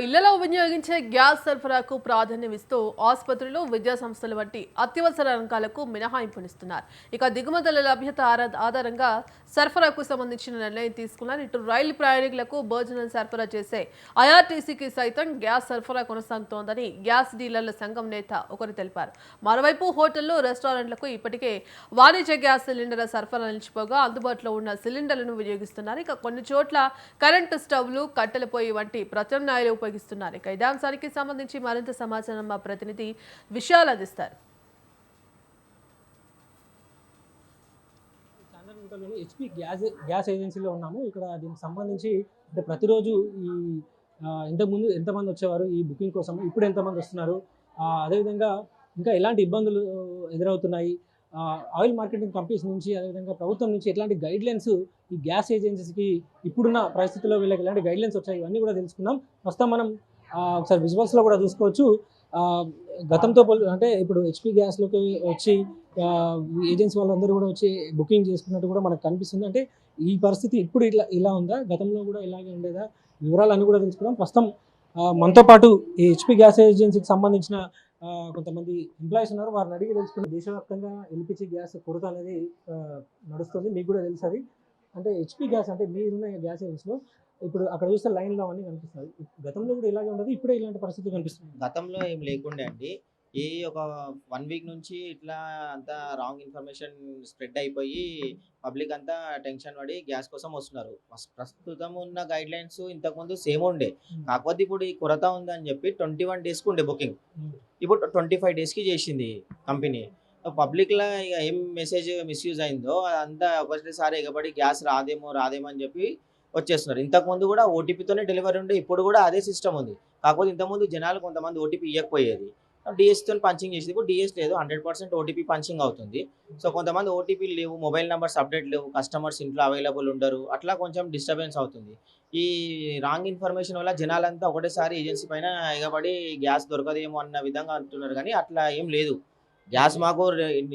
ఇళ్లలో వినియోగించే గ్యాస్ సరఫరాకు ప్రాధాన్యమిస్తూ ఆసుపత్రులు, విద్యా సంస్థలు వంటి అత్యవసర రంగాలకు మినహాయింపునిస్తున్నారు. దిగుమతుల లభ్యత ఆధారంగా సరఫరాకు సంబంధించిన నిర్ణయం తీసుకున్నారు. ఇటు రైలు ప్రయాణికులకు భోజనం సరఫరా చేసే ఐఆర్టీసీకి సైతం గ్యాస్ సరఫరా కొనసాగుతోందని గ్యాస్ డీలర్ల సంఘం నేత ఒకరు తెలిపారు. మరోవైపు హోటళ్లు, రెస్టారెంట్లకు ఇప్పటికే వాణిజ్య గ్యాస్ సిలిండర్ల సరఫరా నిలిచిపోగా అందుబాటులో ఉన్న సిలిండర్లను వినియోగిస్తున్నారు. కొన్ని చోట్ల కరెంటు స్టవ్లు, కట్టెల పొయ్యి వంటి ప్రత్యామ్నాయాలు ఉపయోగిస్తున్నారు. ఇదే అంశానికి సంబంధించి మరింత సమాచారం మా ప్రతినిధి విశాల్ అందిస్తారు. హెచ్పి గ్యాస్ ఏజెన్సీలో ఉన్నాము. ఇక్కడ దీనికి సంబంధించి అంటే ప్రతిరోజు ఈ ఇంతకుముందు ఎంతమంది వచ్చేవారు ఈ బుకింగ్ కోసం, ఇప్పుడు ఎంతమంది వస్తున్నారు, అదేవిధంగా ఇంకా ఎలాంటి ఇబ్బందులు ఎదురవుతున్నాయి, ఆయిల్ మార్కెటింగ్ కంపెనీస్ నుంచి అదేవిధంగా ప్రభుత్వం నుంచి ఎట్లాంటి గైడ్లైన్స్ ఈ గ్యాస్ ఏజెన్సీస్కి ఇప్పుడున్న పరిస్థితుల్లో వీళ్ళకి ఎలాంటి గైడ్లైన్స్ వచ్చాయి ఇవన్నీ కూడా తెలుసుకుందాం. ప్రస్తుతం మనం ఒకసారి విజువల్స్లో కూడా చూసుకోవచ్చు. గతంతో అంటే ఇప్పుడు హెచ్పి గ్యాస్లోకి వచ్చి ఏజెన్సీ వాళ్ళందరూ కూడా వచ్చి బుకింగ్ చేసుకున్నట్టు కూడా మనకు కనిపిస్తుంది. అంటే ఈ పరిస్థితి ఇప్పుడు ఇలా ఉందా, గతంలో కూడా ఇలాగే ఉండేదా, వివరాలన్నీ కూడా తెలుసుకుందాం. ప్రస్తుతం మనతో పాటు ఈ హెచ్పి గ్యాస్ ఏజెన్సీకి సంబంధించిన కొంతమంది ఎంప్లాయీస్ ఉన్నారు. వారిని అడిగి తెలుసుకుని దేశవ్యాప్తంగా ఎల్పిజి గ్యాస్ కొరత అనేది నడుస్తుంది, మీకు కూడా తెలుసు. అది అంటే హెచ్పి గ్యాస్ అంటే మీరున్న గ్యాస్ ఏజెన్సీలో ఇప్పుడు అక్కడ చూస్తే లైన్లో అవన్నీ కనిపిస్తుంది. గతంలో కూడా ఇలాగే ఉండదు, ఇప్పుడే ఇలాంటి పరిస్థితి కనిపిస్తుంది. గతంలో ఏం లేకుండే అండి. ఒక 1 వీక్ నుంచి ఇట్లా అంతా రాంగ్ ఇన్ఫర్మేషన్ స్ప్రెడ్ అయిపోయి పబ్లిక్ అంతా టెన్షన్ పడి గ్యాస్ కోసం వస్తున్నారు. ప్రస్తుతం ఉన్న గైడ్ లైన్స్ ఇంతకుముందు సేమ్ ఉండే, కాకపోతే ఇప్పుడు ఈ కొరత ఉందని చెప్పి 21 డేస్కి ఉండే బుకింగ్, ఇప్పుడు 25 డేస్కి చేసింది కంపెనీ. పబ్లిక్లో ఇక ఏం మెసేజ్ మిస్యూజ్ అయిందో అదంతా ఒకటేసారి ఎగబడి గ్యాస్ రాదేమో అని చెప్పి వచ్చేస్తున్నారు. ఇంతకుముందు కూడా ఓటీపీతోనే డెలివరీ ఉండే, ఇప్పుడు కూడా అదే సిస్టమ్ ఉంది. కాకపోతే ఇంతకుముందు జనాలు కొంతమంది ఓటీపీ ఇవ్వకపోయేది, డిఎస్తో పంచింగ్ చేసేది. ఇప్పుడు డిఎస్ లేదు, 100% ఓటీపీ పంచింగ్ అవుతుంది. సో కొంతమంది ఓటీపీలు లేవు, మొబైల్ నెంబర్స్ అప్డేట్ లేవు, కస్టమర్స్ ఇంట్లో అవైలబుల్ ఉండరు, అట్లా కొంచెం డిస్టర్బెన్స్ అవుతుంది. ఈ రాంగ్ ఇన్ఫర్మేషన్ వల్ల జనాలంతా ఒకటేసారి ఏజెన్సీ పైన ఎగబడి గ్యాస్ దొరకదేమో అన్న విధంగా అంటున్నారు. కానీ అట్లా ఏం లేదు. గ్యాస్ మాకు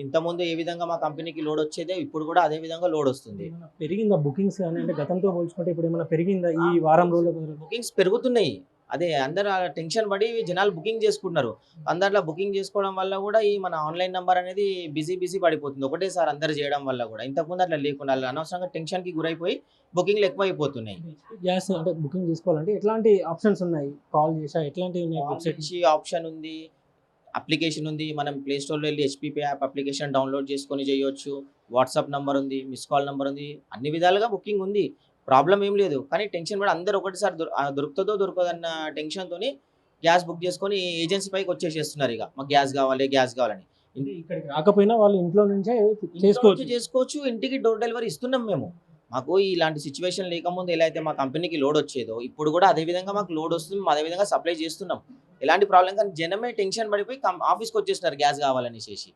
ఇంతకుముందు ఏ విధంగా మా కంపెనీకి లోడ్ వచ్చేదే ఇప్పుడు కూడా అదే విధంగా లోడ్ వస్తుంది. పెరిగిందా బుకింగ్స్ కానీ? అంటే గతంతో పోల్చుకుంటే ఇప్పుడు ఏమైనా పెరిగిందా ఈ వారం రోజులు? బుకింగ్స్ పెరుగుతున్నాయి. అదే అందరు టెన్షన్ పడి జనాలు బుకింగ్ చేసుకుంటున్నారు. అందరిలో బుకింగ్ చేసుకోవడం వల్ల కూడా ఈ మన ఆన్లైన్ నెంబర్ అనేది బిజీ పడిపోతుంది ఒకటేసారి అందరు చేయడం వల్ల కూడా. ఇంతకుముందు అట్లా లేకుండా అనవసరంగా టెన్షన్కి గురైపోయి బుకింగ్లు ఎక్కువ అయిపోతున్నాయి. గ్యాస్ అంటే బుకింగ్ చేసుకోవాలంటే ఎట్లాంటి ఆప్షన్స్ ఉన్నాయి? కాల్ చేసా ఎట్లాంటివి ఉన్నాయి? ఆప్షన్ ఉంది, అప్లికేషన్ ఉంది. మనం ప్లే స్టోర్లో వెళ్ళి హెచ్పి యాప్ అప్లికేషన్ డౌన్లోడ్ చేసుకొని చేయొచ్చు. వాట్సాప్ నెంబర్ ఉంది, మిస్ కాల్ నెంబర్ ఉంది, అన్ని విధాలుగా బుకింగ్ ఉంది, ప్రాబ్లం ఏం లేదు. కానీ టెన్షన్ పడి అందరూ ఒకటిసారి దొరుకుతుందో దొరకదన్న టెన్షన్తో గ్యాస్ బుక్ చేసుకొని ఏజెన్సీ పైకి వచ్చేసేస్తున్నారు. ఇక మాకు గ్యాస్ కావాలని. ఇక్కడికి రాకపోయినా వాళ్ళు ఇంట్లో నుంచే చేసుకోవచ్చు. ఇంటికి డోర్ డెలివరీ ఇస్తున్నాం మేము. మాకు ఇలాంటి సిచ్యువేషన్ లేకముందు ఎలా అయితే మా కంపెనీకి లోడ్ వచ్చేదో ఇప్పుడు కూడా అదే విధంగా మాకు లోడ్ వస్తుంది, అదే విధంగా సప్లై చేస్తున్నాం. ఎలాంటి ప్రాబ్లం. కానీ జనమే టెన్షన్ పడిపోయి ఆఫీస్కి వచ్చేస్తున్నారు గ్యాస్ కావాలనేసి.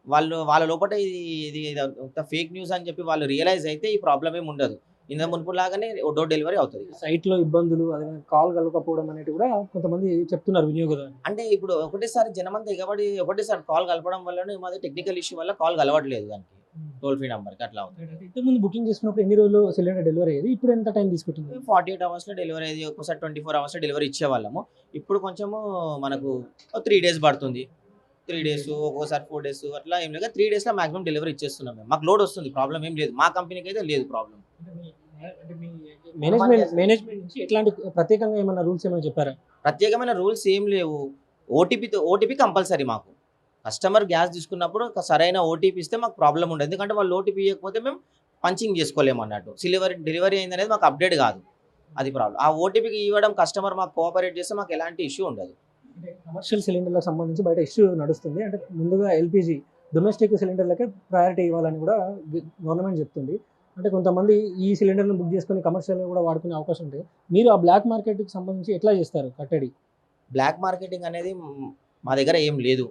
వాళ్ళ లోపల ఇది ఫేక్ న్యూస్ అని చెప్పి వాళ్ళు రియలైజ్ అయితే ఈ ప్రాబ్లం ఏమి ఉండదు. ఇంత మునుపు లాగానే డోర్ డెలివరీ అవుతుంది. సైట్లో ఇబ్బందులు, అదే కాల్ కలగకపోవడం అనేది కూడా కొంతమంది చెప్తున్నారు వినియోగదారులు. అంటే ఇప్పుడు ఒకటేసారి జనమంతా ఎగబడి ఒకటేసారి కాల్ కలపడం వల్ల మాది టెక్నికల్ ఇష్యూ వల్ల కాల్ కలవట్లేదు దానికి టోల్ ఫ్రీ నెంబర్కి. అట్లా అవుతుంది. ఇంతకుముందు బుకింగ్ చేసుకున్నప్పుడు ఎన్ని రోజులు సిలిండర్ డెలివరీ అయ్యేది, ఇప్పుడు ఎంత టైం తీసుకుంటుంది? 48 అవర్స్లో డెలివరీ అయ్యేది, ఒక్కోసారి 24 అవర్స్లో డెలివరీ ఇచ్చేవాళ్ళము. ఇప్పుడు కొంచెము మనకు 3 డేస్ పడుతుంది. 3 డేస్, ఒక్కోసారి 4 డేస్, అట్లా ఏం లేదు. 3 డేస్లో మాక్సిమం డెలివరీ ఇచ్చేస్తున్నాం మేము. మాకు లోడ్ వస్తుంది, ప్రాబ్లం ఏం లేదు. మా కంపెనీకి అయితే లేదు ప్రాబ్లం. మేనేజ్మెంట్ నుంచి ఎట్లాంటి ప్రత్యేకంగా ఏమైనా రూల్స్ ఏమైనా చెప్పారా? ప్రత్యేకమైన రూల్స్ ఏం లేవు. OTP compulsory. మాకు కస్టమర్ గ్యాస్ తీసుకున్నప్పుడు సరైన ఓటీపీ ఇస్తే మాకు ప్రాబ్లం ఉండదు. ఎందుకంటే వాళ్ళు ఓటీపీ ఇవ్వకపోతే మేము పంచింగ్ చేసుకోలేము అన్నట్టు. డెలివరీ అయింది అనేది మాకు అప్డేట్ కాదు, అది ప్రాబ్లం. ఆ ఓటీపీకి ఇవ్వడం కస్టమర్ మాకు కోఆపరేట్ చేస్తే మాకు ఎలాంటి ఇష్యూ ఉండదు. కమర్షియల్ సిలిండర్లకు సంబంధించి బయట ఇష్యూ నడుస్తుంది. అంటే ముందుగా ఎల్పిజి డొమెస్టిక్ సిలిండర్లకే ప్రయారిటీ ఇవ్వాలని కూడా గవర్నమెంట్ చెప్తుంది. అంటే కొంతమంది ఈ సిలిండర్ను బుక్ చేసుకొని కమర్షియల్గా కూడా వాడుకునే అవకాశం ఉంటుంది. మీరు ఆ బ్లాక్ మార్కెట్కి సంబంధించి ఎట్లా చేస్తారు కట్టడి? బ్లాక్ మార్కెటింగ్ అనేది మా దగ్గర ఏం లేదు.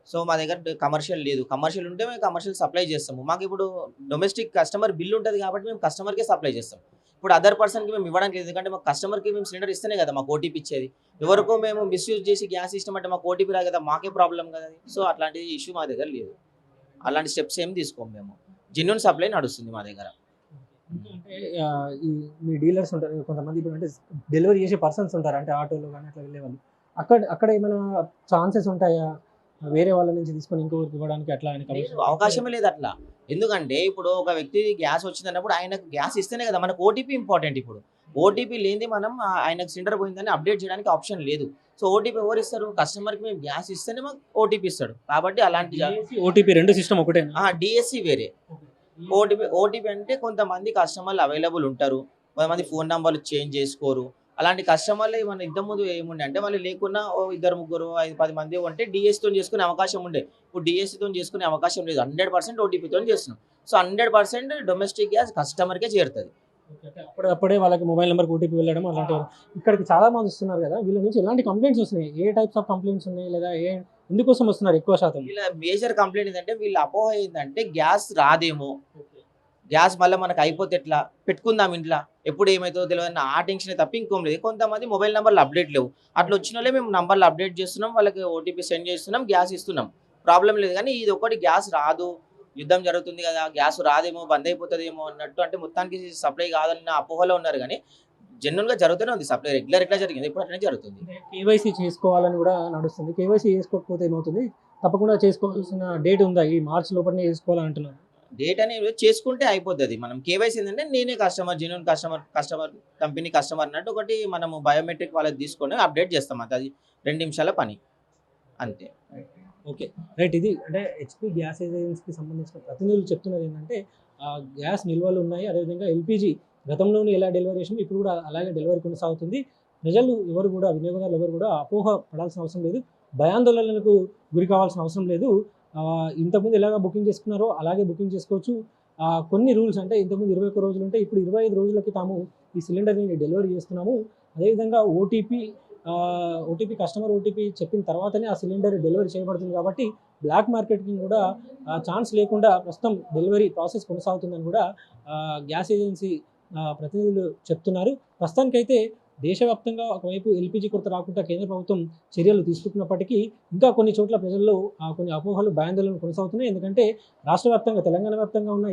సో మా దగ్గర కమర్షియల్ లేదు. కమర్షియల్ ఉంటే మేము కమర్షియల్ సప్లై చేస్తాము. మాకు ఇప్పుడు డొమెస్టిక్ కస్టమర్ బిల్ ఉంటుంది కాబట్టి మేము కస్టమర్కే సప్లై చేస్తాం. ఇప్పుడు అదర్ పర్సన్కి మేము ఇవ్వడానికి లేదు. ఎందుకంటే మాకు కస్టమర్కి మేము సిలిండర్ ఇస్తేనే కదా మాకు ఓటీపీ ఇచ్చేది. ఎవరికో మేము మిస్యూజ్ చేసి గ్యాస్ ఇష్టం అంటే మాకు ఓటీపీ రాదు కదా, మాకే ప్రాబ్లం కదా. సో అట్లాంటి ఇష్యూ మా దగ్గర లేదు. అలాంటి స్టెప్స్ ఏం తీసుకోము మేము. జెన్యూన్ సప్లై నడుస్తుంది మా దగ్గర. అంటే ఈ మీ డీలర్స్ ఉంటారు కొంతమంది, ఇప్పుడు అంటే డెలివరీ చేసే పర్సన్స్ ఉంటారు, అంటే ఆటోలో కానీ అట్లా వెళ్ళే వాళ్ళు. అక్కడ ఏమైనా ఛాన్సెస్ ఉంటాయా వేరే వాళ్ళ నుంచి తీసుకొని ఇంకొకరికి ఇవ్వడానికి అట్లా అని లేదు, అవకాశమే లేదు అట్లా. ఎందుకంటే ఇప్పుడు ఒక వ్యక్తి గ్యాస్ వచ్చిందన్నప్పుడు ఆయనకు గ్యాస్ ఇస్తేనే కదా, మనకు ఓటీపీ ఇంపార్టెంట్. ఇప్పుడు ఓటీపీ లేనిది మనం ఆయనకు సిలిండర్ పోయిందని అప్డేట్ చేయడానికి ఆప్షన్ లేదు. సో ఓటీపీ ఎవరు ఇస్తారు? కస్టమర్కి మేము గ్యాస్ ఇస్తేనే మాకు ఓటీపీ ఇస్తాడు. కాబట్టి అలాంటి ఓటీపీ రెండు సిస్టమ్ ఒకటే. డిఎస్సి వేరే. ఓటీపీ అంటే కొంతమంది కస్టమర్లు అవైలబుల్ ఉంటారు, కొంతమంది ఫోన్ నంబర్లు చేంజ్ చేసుకోరు. అలాంటి కస్టమర్లు మన ఇంతకుముందు ఏముండే అంటే వాళ్ళు లేకున్నా ఓ ఇద్దరు ముగ్గురు 5-10 మంది ఉంటే డిఎస్సితో చేసుకునే అవకాశం ఉండే. ఇప్పుడు డిఎస్సితో చేసుకునే అవకాశం లేదు, 100% ఓటీపీతో చేస్తున్నాం. సో 100% డొమెస్టిక్ గ్యాస్ కస్టమర్కే చేరుతుంది. అప్పుడే వాళ్ళకి మొబైల్ నెంబర్కి ఓటీపీ వెళ్ళడం అలాంటివి. ఇక్కడికి చాలా మంది వస్తున్నారు కదా, వీళ్ళ నుంచి ఎలాంటి కంప్లైంట్స్ వస్తున్నాయి? ఏ టైప్స్ ఆఫ్ కంప్లైంట్స్ ఉన్నాయి, లేదా ఎందుకోసం వస్తున్నారు ఎక్కువ శాతం? వీళ్ళ మేజర్ కంప్లైంట్ ఏంటంటే, వీళ్ళ అపోహ ఏంటంటే గ్యాస్ రాదేమో, గ్యాస్ మళ్ళీ మనకు అయిపోతే ఎట్లా, పెట్టుకుందాం ఇంట్లో, ఎప్పుడు ఏమవుతుందో తెలియదు ఆ టెన్షన్ తప్ప ఇంకోం లేదు. కొంతమంది మొబైల్ నెంబర్లు అప్డేట్ లేవు, అట్లా వచ్చిన వాళ్ళే మేము నంబర్లు అప్డేట్ చేస్తున్నాం, వాళ్ళకి ఓటీపీ సెండ్ చేస్తున్నాం, గ్యాస్ ఇస్తున్నాం, ప్రాబ్లం లేదు. కానీ ఇది ఒకటి గ్యాస్ రాదు, యుద్ధం జరుగుతుంది కదా, గ్యాస్ రాదేమో, బంద్ అయిపోతుందేమో అన్నట్టు, అంటే మొత్తానికి సప్లై కాదన్న అపోహలో ఉన్నారు. కానీ జెన్యున్గా జరుగుతూనే ఉంది సప్లై, రెగ్యులర్ ఎట్లా జరిగింది ఇప్పుడు అట్లనే జరుగుతుంది. కేవైసీ చేసుకోవాలని కూడా నడుస్తుంది. కేవైసీ చేసుకోకపోతే ఏమవుతుంది? తప్పకుండా చేసుకోవాల్సిన డేట్ ఉందా? ఈ మార్చ్ లోపలనే చేసుకోవాలని అంటున్నారు. డేట్ అనేది చేసుకుంటే అయిపోతుంది. మనం కేవైసీ ఏంటంటే నేనే customer, genuine customer company customer అన్నట్టు ఒకటి మనము బయోమెట్రిక్ వాళ్ళకి తీసుకొని అప్డేట్ చేస్తాం. అంతే, అది 2 నిమిషాల పని అంతే. Okay, right. ఇది అంటే హెచ్పి గ్యాస్ ఏజెన్సీకి సంబంధించిన ప్రతినిధులు చెప్తున్నది ఏంటంటే గ్యాస్ నిల్వలు ఉన్నాయి, అదేవిధంగా ఎల్పిజి గతంలోనే ఎలా డెలివరీ చేసామో ఇప్పుడు కూడా అలాగే డెలివరీ కొనసాగుతుంది. ప్రజలు ఎవరు కూడా, వినియోగదారులు ఎవరు కూడా అపోహ పడాల్సిన అవసరం లేదు, భయాందోళనలకు గురి కావాల్సిన అవసరం లేదు. ఇంతకుముందు ఎలాగ బుకింగ్ చేసుకున్నారో అలాగే బుకింగ్ చేసుకోవచ్చు. కొన్ని రూల్స్ అంటే ఇంతకుముందు 21 రోజులు ఉంటే ఇప్పుడు 25 రోజులకి తాము ఈ సిలిండర్ని డెలివరీ చేస్తున్నాము. అదేవిధంగా ఓటీపీ కస్టమర్ ఓటీపీ చెప్పిన తర్వాతనే ఆ సిలిండర్ డెలివరీ చేయబడుతుంది. కాబట్టి బ్లాక్ మార్కెట్కి కూడా ఛాన్స్ లేకుండా ప్రస్తుతం డెలివరీ ప్రాసెస్ కొనసాగుతుందని కూడా గ్యాస్ ఏజెన్సీ ప్రతినిధులు చెప్తున్నారు. ప్రస్తుతానికైతే దేశవ్యాప్తంగా ఒకవైపు ఎల్పిజి కొరత రాకుండా కేంద్ర ప్రభుత్వం చర్యలు తీసుకుంటున్నప్పటికీ ఇంకా కొన్ని చోట్ల ప్రజల్లో కొన్ని అపోహలు, భయాందోళనలు కొనసాగుతున్నాయి. ఎందుకంటే రాష్ట్ర వ్యాప్తంగా, తెలంగాణ వ్యాప్తంగా ఉన్న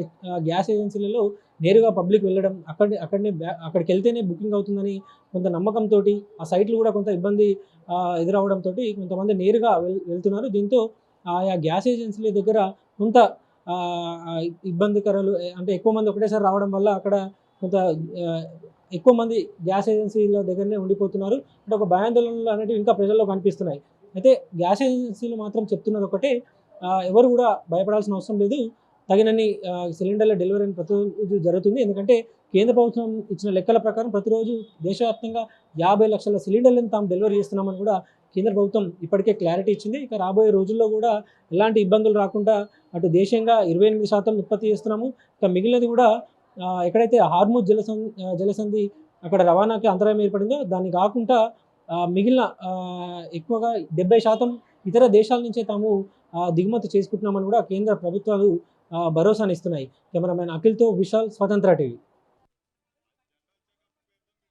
గ్యాస్ ఏజెన్సీలలో నేరుగా పబ్లిక్ వెళ్ళడం, అక్కడికి వెళ్తేనే బుకింగ్ అవుతుందని కొంత నమ్మకంతో ఆ సైట్లు కూడా కొంత ఇబ్బంది ఎదురవడంతో కొంతమంది నేరుగా వెళ్తున్నారు. దీంతో ఆయా గ్యాస్ ఏజెన్సీల దగ్గర కొంత ఇబ్బందికరాలు, అంటే ఎక్కువ మంది ఒకటేసారి రావడం వల్ల అక్కడ కొంత ఎక్కువ మంది గ్యాస్ ఏజెన్సీల దగ్గరనే ఉండిపోతున్నారు. అంటే ఒక భయాందోళనలు అనేవి ఇంకా ప్రజల్లో కనిపిస్తున్నాయి. అయితే గ్యాస్ ఏజెన్సీలు మాత్రం చెప్తున్నది ఒకటే, ఎవరు కూడా భయపడాల్సిన అవసరం లేదు, తగినన్ని సిలిండర్ల డెలివరీ ప్రతిరోజు జరుగుతుంది. ఎందుకంటే కేంద్ర ప్రభుత్వం ఇచ్చిన లెక్కల ప్రకారం ప్రతిరోజు దేశవ్యాప్తంగా 50 లక్షల సిలిండర్లను తాము డెలివరీ చేస్తున్నామని కూడా కేంద్ర ప్రభుత్వం ఇప్పటికే క్లారిటీ ఇచ్చింది. ఇక రాబోయే రోజుల్లో కూడా ఎలాంటి ఇబ్బందులు రాకుండా అటు దేశంగా 28% ఉత్పత్తి చేస్తున్నాము. ఇక మిగిలినది కూడా ఎక్కడైతే హార్ముజ్ జలసంధి అక్కడ రవాణాకి అంతరాయం ఏర్పడిందో దాన్ని కాకుండా మిగిలిన ఎక్కువగా 70% ఇతర దేశాల నుంచే తాము దిగుమతి చేసుకుంటున్నామని కూడా కేంద్ర ప్రభుత్వాలు భరోసానిస్తున్నాయి. కెమెరామెన్ అఖిల్తో విశాల్, స్వతంత్ర టీవీ.